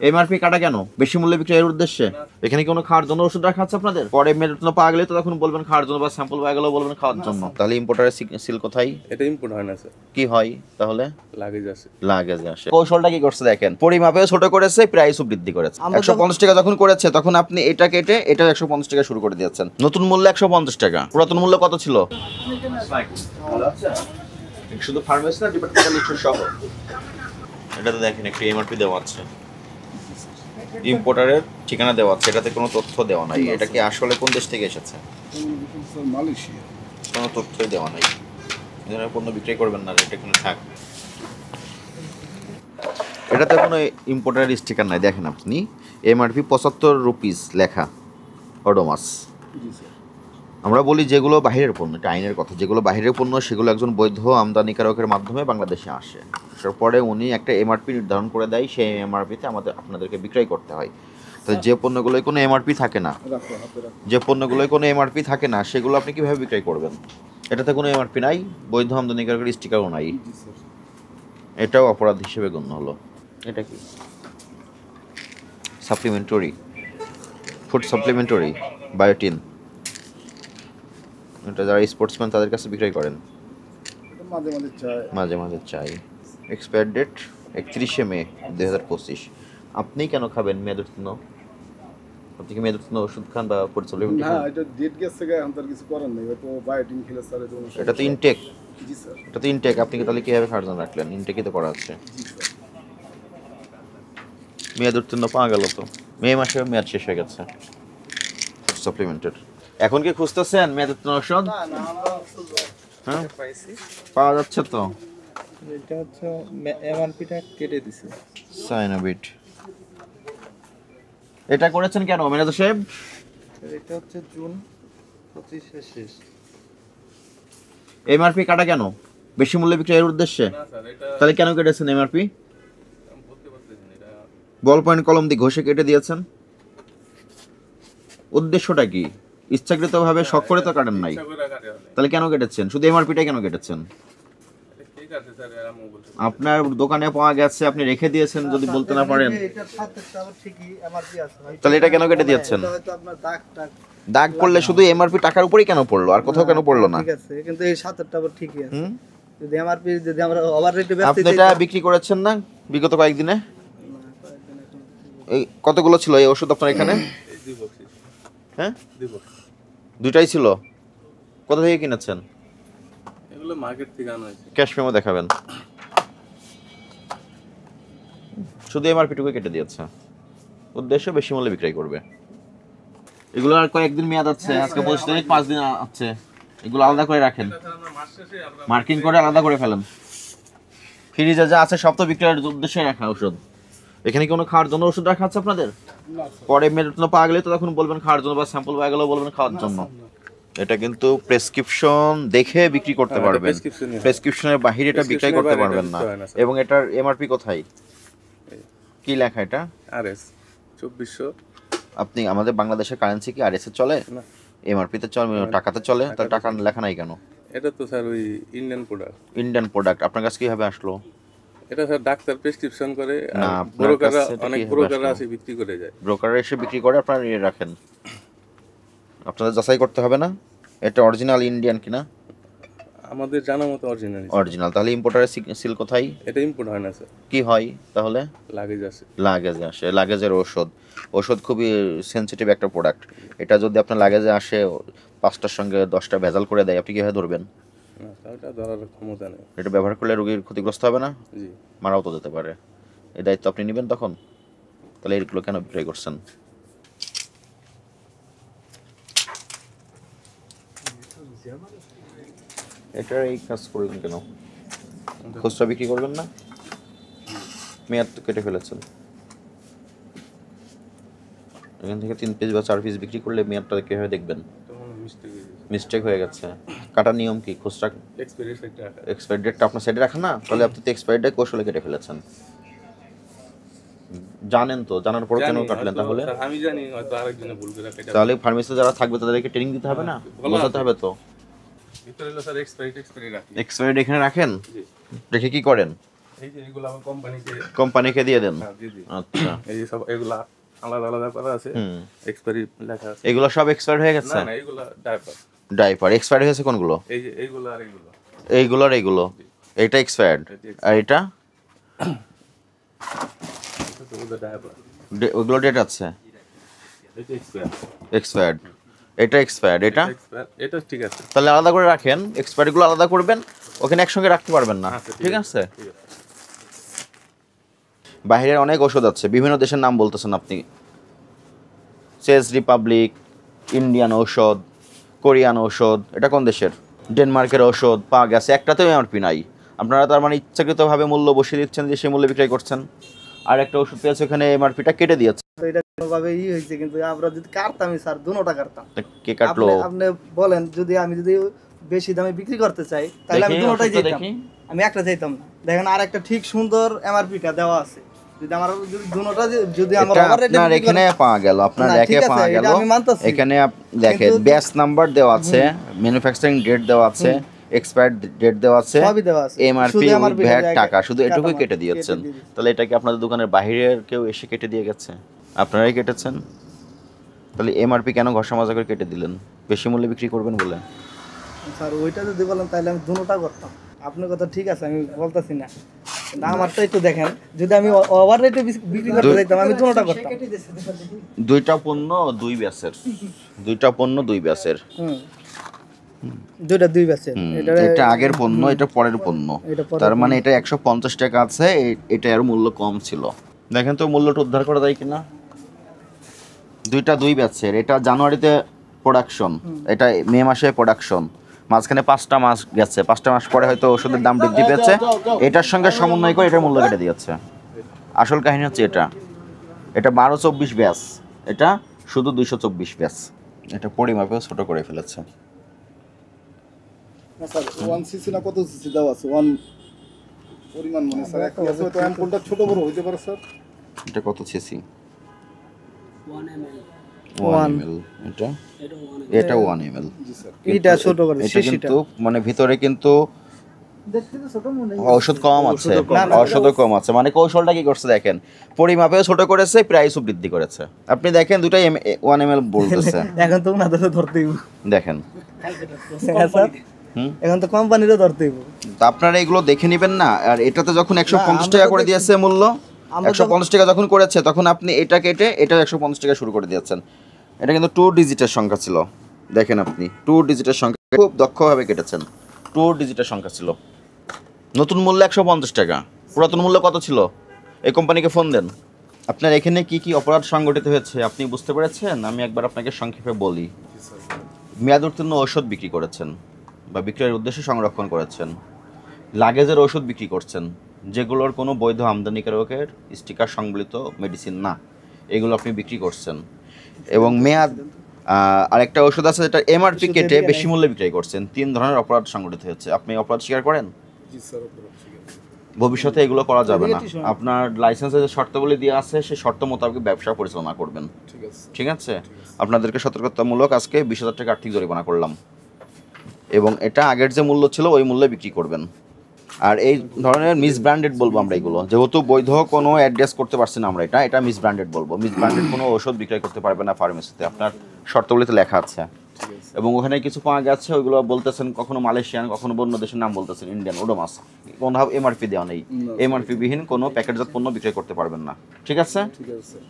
MRP কাটা কেন? বেশি মূল্যে বিক্রয়ের উদ্দেশ্যে? এখানে কোনো খাওয়ার জন্য ওষুধ রাখা আছে আপনাদের? পরে মেরুদণ্ড পাওয়া গেলে তো তখন বলবেন খাওয়ার জন্য, বা স্যাম্পল পাওয়া গেলেও বলবেন খাওয়ার জন্য। তাহলে ইম্পোর্টারের সিল কোথায়? এটা ইম্পোর্ট হয় না স্যার, কি হয় তাহলে? লাগেজ আছে। লাগেজে আসে। কৌশলটা কি করছে দেখেন, পরিমাপেও ছোট করেছে, প্রাইসও বৃদ্ধি করেছে। 150 টাকা যখন করেছে তখন আপনি এটা কেটে এটা 150 টাকা শুরু করে দিয়েছেন। নতুন মূল্য 150 টাকা, পুরাতন মূল্য কত ছিল? শুধু ফার্মেসি না, ডিপার্টমেন্টাল লিস্ট সহ। এটাতে দেখেন একটু এমআরপি দেওয়া আছে, ইম্পোর্টারের ঠিকানা দেওয়া আছে, এটাতে কোনো তথ্য দেওয়া নাই। এটা কি আসলে কোন দেশ থেকে এসেছে? মালয়েশিয়া। কোনো তথ্যই দেওয়া নাই। এই ধরনের পণ্য বিক্রি করবেন না, এটা এখানে থাক। এটাতে কোনো ইম্পোর্টারের স্টিকার নাই। দেখেন আপনি এমআরপি 75 রুপিস লেখা ওডোমাস। আমরা বলি যেগুলো বাহিরের পণ্য, এটা আইনের কথা, যেগুলো বাহিরের পণ্য সেগুলো একজন বৈধ আমদানিকারকের মাধ্যমে বাংলাদেশে আসে। আসার পরে উনি একটা এমআরপি নির্ধারণ করে দেয়, সেই এমআরপিতে আপনাদেরকে বিক্রয় করতে হয়। তো যে পণ্যগুলোয় কোনো এমআরপি থাকে না, সেগুলো আপনি কীভাবে বিক্রয় করবেন? এটাতে কোনো এমআরপি নাই, বৈধ আমদানিকারকের স্টিকারও নাই, এটাও অপরাধ হিসেবে গণ্য হলো। এটা কি সাপ্লিমেন্টারি ফুড, সাপ্লিমেন্টারি বায়োটিন। এটা যারা স্পোর্টসম্যান তাদের কাছে বিক্রয় করেন, মাঝে মাঝে চাই। এক্সপায়ার ডেট 31শে মে 2025। আপনি কেন খাবেন মেয়াদোত্তীর্ণ? আপনি কি মেয়াদোত্তীর্ণ ওষুধ খান বা ফুড সাপ্লিমেন্ট খান? না, এটা ডেট গেছে গায়, আমাদের কিছু করার নেই। তো বায়োটিন খেলে স্যার এটা অনুসারে। এটা তো ইনটেক। জি স্যার। এটা তো ইনটেক, আপনি কি তাহলে কিভাবে খাওয়ার জন্য রাখলেন? ইনটেকই তো করা আছে। জি স্যার। মেয়াদ উত্তীর্ণ পাওয়া গেল তো, মে মাসে মেয়াদ শেষ হয়ে গেছে সাপ্লিমেন্টের। এখন কি খুঁজতেছেন মেয়াদ উত্তীর্ণ ওষুধ? না না, আমরা হ্যাঁ পাওয়া যাচ্ছে তো। এটা হচ্ছে এমআরপিটা কেটে দিছে সাইনোবিট। এটা করেছেন কেন ম্যানেজার সাহেব? এটা হচ্ছে জুন 25 এর শেষ। এমআরপি কাটা কেন? বেশি মূল্যে বিক্রয়ের উদ্দেশ্যে? না স্যার, এটা তাহলে কেন কেটেছেন এমআরপি? বলতে পারতেছি না, এটা বল পয়েন্ট কলম দিয়ে ঘষে কেটে দিয়েছেন, উদ্দেশ্যটা কি? ইচ্ছাকৃতভাবে শখ করে তো কাটেন নাই, ইচ্ছা করে কাটে হবে। তাহলে কেন কেটেছেন? শুধু এমআরপিটাই কেন কেটেছেন? এটা ঠিক আছে স্যার, এরামও বলতে আপনার দোকানে পাওয়া গেছে, আপনি রেখে দিয়েছেন, যদি বলতে না পারেন এটার সাথে আবার ঠিকই এমআরপি আছে ভাই। তাহলে এটা কেন কেটে দিয়েছেন? এটা হয়তো আপনার দাগ দাগ পড়লে শুধু এমআরপি টাকার উপরেই কেন পড়লো, আর কোথাও কেন পড়লো না? ঠিক আছে, কিন্তু এই সাতটা আবার ঠিকই আছে। হুম? যদি এমআরপি যদি আমরা ওভার রেটে বেচতে আপনি এটা বিক্রি করেছেন না বিগত কয়েকদিনে? এই কতগুলো ছিল এই ওষুধ আপনার এখানে? এই দুই বক্স। হ্যাঁ, দুই বক্স। দুইটাই ছিল। কোথা থেকে কিনেছেন? এগুলো মার্কেট থেকে আনা হয়েছে। ক্যাশ মেমো দেখাবেন। শুধু এমআরপি টুকু কেটে দিয়েছে, উদ্দেশ্য বেশি মূল্যে বিক্রয় করবে। এগুলো আর কয়েকদিন মেয়াদ আছে, আজকে 25 তারিখ, 5 দিন আছে। এগুলো আলাদা করে রাখেন, আমরা মাস শেষে আমরা মার্কিং করে আলাদা করে ফেলেন। ফ্রিজে যা আছে সব তো বিক্রয়ের উদ্দেশ্যে রাখা ওষুধ। এখানে কোনো খাওয়ার জন্য ওষুধ রাখা আছে আপনাদের? পরে মেরুদণ্ড পাওয়া গেলে তো তখন বলবেন খাওয়ার জন্য, বা স্যাম্পল পাওয়া গেলেও বলবেন খাওয়ার জন্য। এটা কিন্তু প্রেসক্রিপশন দেখে বিক্রি করতে পারবেন, প্রেসক্রিপশনের বাইরে এটা বিক্রয় করতে পারবেন না। এবং এটার এমআরপি কোথায়, কি লেখা এটা? আরএস 2400। আপনি আমাদের বাংলাদেশের কারেন্সি কি আরএস এ চলে? না, এমআরপিতে চলে, টাকাতে চলে, তাহলে টাকা লেখা নাই কেন? এটা তো স্যার ওই ইন্ডিয়ান প্রোডাক্ট। ইন্ডিয়ান প্রোডাক্ট আপনার কাছে কিভাবে আসলো? এটা স্যার ডাক্তার প্রেসক্রিপশন করে, না, আর আপনার ব্রোকাররা, কাছে এটা অনেক কিভাবে ব্রোকাররা আসলো? আসে বিক্রি করে যায়। ব্রোকাররা এসে বিক্রি করে, আপনারা নিয়ে রাখেন। আপনাদের যাচাই করতে হবে না এটা অরিজিনাল ইন্ডিয়ান কিনা? আমাদের জানা মতো অরিজিনাল। অরিজিনাল। তাহলে ইম্পোর্টারের সিল কোথায়? এটা ইম্পোর্ট হয় না স্যার, কি হয় তাহলে? লাগেজ আছে। লাগেজে আসে। লাগেজের ওষুধ খুবই সেনসিটিভ একটা প্রোডাক্ট। এটা যদি আপনার লাগেজে আসে 5টার সঙ্গে 10টা ভেজাল করে দেয়, আপনি কীভাবে ধরবেন? না, ওটা ধরার ক্ষমতা নেই। এটা ব্যবহার করলে রোগীর ক্ষতিগ্রস্ত হবে না? জি। মারাও তো যেতে পারে। এই দায়িত্ব আপনি নেবেন তখন? তাহলে এইগুলো কেন বিক্রয় করছেন? এটার এই কাজ করবেন কেন? খুচরা বিক্রি করবেন না? মেয়াদ তো কেটে ফেলেছেন। এখান থেকে 3 পিস বা 4 পিস বিক্রি করলে মেয়াদটা কীভাবে দেখবেন? মিস্টেক হয়ে গেছে। কাটার নিয়ম কি? খুচরা এক্সপায়ার ডেটটা আপনার সাইডে রাখেন না? তাহলে আপনি তো এক্সপায়ার ডেট কৌশলে কেটে ফেলেছেন। জানেন তো, জানার পর কেন কাটলেন তাহলে? আমি জানি, হয়তো আরেকজনে ভুল করে কাটা। তাহলে ফার্মেসিতে যারা থাকবে তাদেরকে ট্রেনিং দিতে হবে না? বোঝাতে হবে তো। ভিতরে হলো স্যার এক্সপায়ারি রাখি। এক্সপায়ারি এখানে রাখেন, রেখে কি করেন? এই যে এগুলো আমার কোম্পানিকে দিয়ে দেন? জি জি। আচ্ছা, এই যে সব এগুলা আলাদা আলাদা করা আছে, এক্সপায়ারি লেখা আছে। এগুলো সব এক্সপায়ার হয়ে গেছে? না না, এগুলা ডাইপার। ডাইপার এক্সপায়ার হয়েছে কোনগুলো? এই যে এইগুলো আর এইগুলো। এইগুলোর এইগুলো, এটা এক্সপায়ার্ড আর এটা এগুলো ডাইপার। ওগুলো ডেট আছে? এটা এক্সপায়ার। এক্সপায়ার্ড, এটা এক্সপায়ার্ড, এটা এক্সপায়ার, এটা ঠিক আছে। তাহলে আলাদা করে রাখেন, এক্সপায়ার্ড গুলো আলাদা করবেন, ওখানে একসঙ্গে রাখতে পারবেন না। আচ্ছা, ঠিক আছে? ঠিক আছে। বাইরের অনেক ওষুধ আছে, বিভিন্ন দেশের নাম বলতেছেন আপনি। চেজ রিপাবলিক, ইন্ডিয়ান ঔষধ, কোরিয়ান ঔষধ, এটা কোন দেশের? ডেনমার্কের ঔষধ পাওয়া গেছে, একটাতেও এমআরপি নাই। আপনারা তার মানে ইচ্ছাকৃতভাবে মূল্য বসিয়ে দিচ্ছেন, যে সেই মূল্যে বিক্রয় করছেন। আর একটা ওষুধ পেয়েছে, ওখানে এমআরপিটা কেটে দিয়েছে। তো এটা কোনোভাবে হয়েছে, কিন্তু আমরা যদি কাটতামই স্যার, দুটোটা কাটতাম। কে কাটলো? আপনি বলেন, আমি যদি বেশি দামে বিক্রি করতে চাই, তাহলে আমি দেখি, দুটোটাই ওষুধটা যেতাম, দেখি। আমি একটা চাইতাম না। দেখেন আর একটা ঠিক সুন্দর এমআরপিটা দেওয়া আছে, যদি আমার দুটোটা যদি আমার এটা ওভার রেটে আপনার এখানে পাওয়া গেল, আপনার না, রেকে ঠিক আছে, পাওয়া এটা গেল। আমি মানতাছি। এখানে দেখেন কিন্তু- ব্যাচ নাম্বার দেওয়া আছে, ম্যানুফ্যাকচারিং ডেট দেওয়া আছে, এক্সপায়ার্ড ডেট দেওয়া আছে, সবই দেওয়া আছে, এমআরপি শুধু MRP টা ভ্যাট জায়গায় টাকা, শুধু এটুকুই কাটামার কেটে দিয়েছেন। কেটে দিয়েছে। তাহলে এটা কি আপনাদের দোকানের বাইরের কেউ এসে কেটে দিয়ে গেছে? আপনারাই কেটেছেন? তাহলে এমআরপি কেন ঘষা মাজা করে কেটে দিলেন? বেশি মূল্যে বিক্রি করবেন বলে? স্যার ওইটা যদি বলেন তাহলে আমি দুটোটা করতাম। আপনার কথা ঠিক আছে, আমি বলতেছি না, কিন্তু আমারটা একটু দেখেন, যদি আমি ওভার রেটে বিক্রি করতে চাইতাম, আমি দুটোটা করতাম। দুইটা পণ্য দুই ব্যাচের, দুইটা পণ্য দুই ব্যাচের। দুইটা দুই ব্যাচের, এটা আগের পণ্য, এটা পরের পণ্য। এটা পরের তার মানে এটা 150 টাকা আছে, এটা এর মূল্য কম ছিল। দেখেন তো মূল্যটা উদ্ধার করা যায় কিনা। দুইটা দুই ব্যাচের, এটা জানুয়ারিতে প্রোডাকশন, এটা মে মাসে প্রোডাকশন, মাঝখানে 5টা মাস গেছে, 5টা মাস পরে হয়তো ওষুধের দাম বৃদ্ধি পেয়েছে, এটার সঙ্গে সমন্বয় করে এটার মূল্য কেটে দিয়েছে। আসল কাহিনী হচ্ছে এটা, এটা 12-24 ব্যাচ, এটা শুধু 224 ব্যাচ। এটা পরিমাপেও ছোট করে ফেলেছে। স্যার 1 cc না কত সিসি দেওয়া আছে? 1 পরিমাণ মানে স্যার এক আছে, তো অ্যাম্পুলটা ছোট বড় হইতে পারে স্যার। এটা কত সিসি? 1 1 ml। এটা 1 ml। জি স্যার। এটা ছোট করে এটা শিশিটা কিন্তু মানে ভিতরে কিন্তু দেখতে তো ছোট মনে ঔষধ কম আছে, ঔষধও কম আছে। মানে কৌশলটা কি করছে দেখেন, পরিমাপেও ছোট করেছে, প্রাইসও বৃদ্ধি করেছে। আপনি দেখেন দুটাই 1 ml বলতেছে। এখন তো উনাদের ধরতেই দেখেন, স্যার, হুম, এখন তো কোম্পানিরও ধরতেই। তো আপনারা এগুলো দেখে নেবেন না। আর এটাতে যখন 150 আমরা টাকা তো করে দেখি। দিয়েছে মূল্য, আমরা তো- 150 টাকা যখন করেছে, তখন আপনি এটা কেটে এটা 150 টাকা শুরু করে দিয়েছেন। এটা কিন্তু 2 ডিজিটের সংখ্যা ছিল। দেখেন আপনি 2 ডিজিটের সংখ্যা খুব দক্ষভাবে কেটেছেন। 2 ডিজিটের সংখ্যা ছিল। নতুন মূল্য 150 টাকা, পুরাতন মূল্য কত ছিল? এই কোম্পানিকে ফোন দেন। আপনার এখানে কি কি অপরাধ সংগঠিত হয়েছে আপনি বুঝতে পেরেছেন? আমি একবার আপনাকে সংক্ষেপে বলি। মেয়াদ উত্তীর্ণ ঔষধ বিক্রি করেছেন বা বিক্রয়ের উদ্দেশ্যে সংরক্ষণ করেছেন, লাগেজের ওষুধ বিক্রি করছেন, যেগুলোর কোনো বৈধ আমদানিকারকের স্টিকার সংবলিত মেডিসিন না, এগুলো আপনি বিক্রি করছেন। এবং মেয়াদ আরেকটা ওষুধ আছে যেটা এমআরপি কেটে বেশি মূল্যে বিক্রয় করছেন। 3 ধরনের অপরাধ সংগঠিত হয়েছে। আপনি অপরাধ স্বীকার করেন? জি স্যার, অপরাধ স্বীকার। ভবিষ্যতে এগুলো করা যাবে না। আপনার লাইসেন্সে যে শর্তাবলী দেওয়া আছে, সেই শর্ত মোতাবেক ব্যবসা পরিচালনা করবেন। ঠিক আছে। ঠিক আছে? আপনাদেরকে সতর্কতামূলক আজকে 20,000 টাকা আর্থিক জরিমানা করলাম। এবং এটা আগের যে মূল্য ছিল ওই মূল্যে বিক্রি করবেন। আর এই ধরনের মিস ব্র্যান্ডেড বলবো আমরা এগুলো, যেহেতু বৈধ কোনো অ্যাড্রেস করতে পারছি না আমরা, এটা মিস ব্র্যান্ডেড বলবো। মিস ব্র্যান্ডেড কোনো ওষুধ বিক্রয় করতে পারবে না ফার্মেসিতে, আপনার শর্তাবলীতে লেখা আছে। এবং ওখানে কিছু পাওয়া গেছে, ওইগুলো বলতেছেন কখনো মালয়েশিয়ান, কখনো অন্য দেশের নাম বলতেছেন, ইন্ডিয়ান ওডোমাস, কোনো এমআরপি দেওয়া নেই। এমআরপি বিহীন কোনো প্যাকেটজাত পণ্য বিক্রয় করতে পারবেন না। ঠিক আছে? ঠিক আছে স্যার।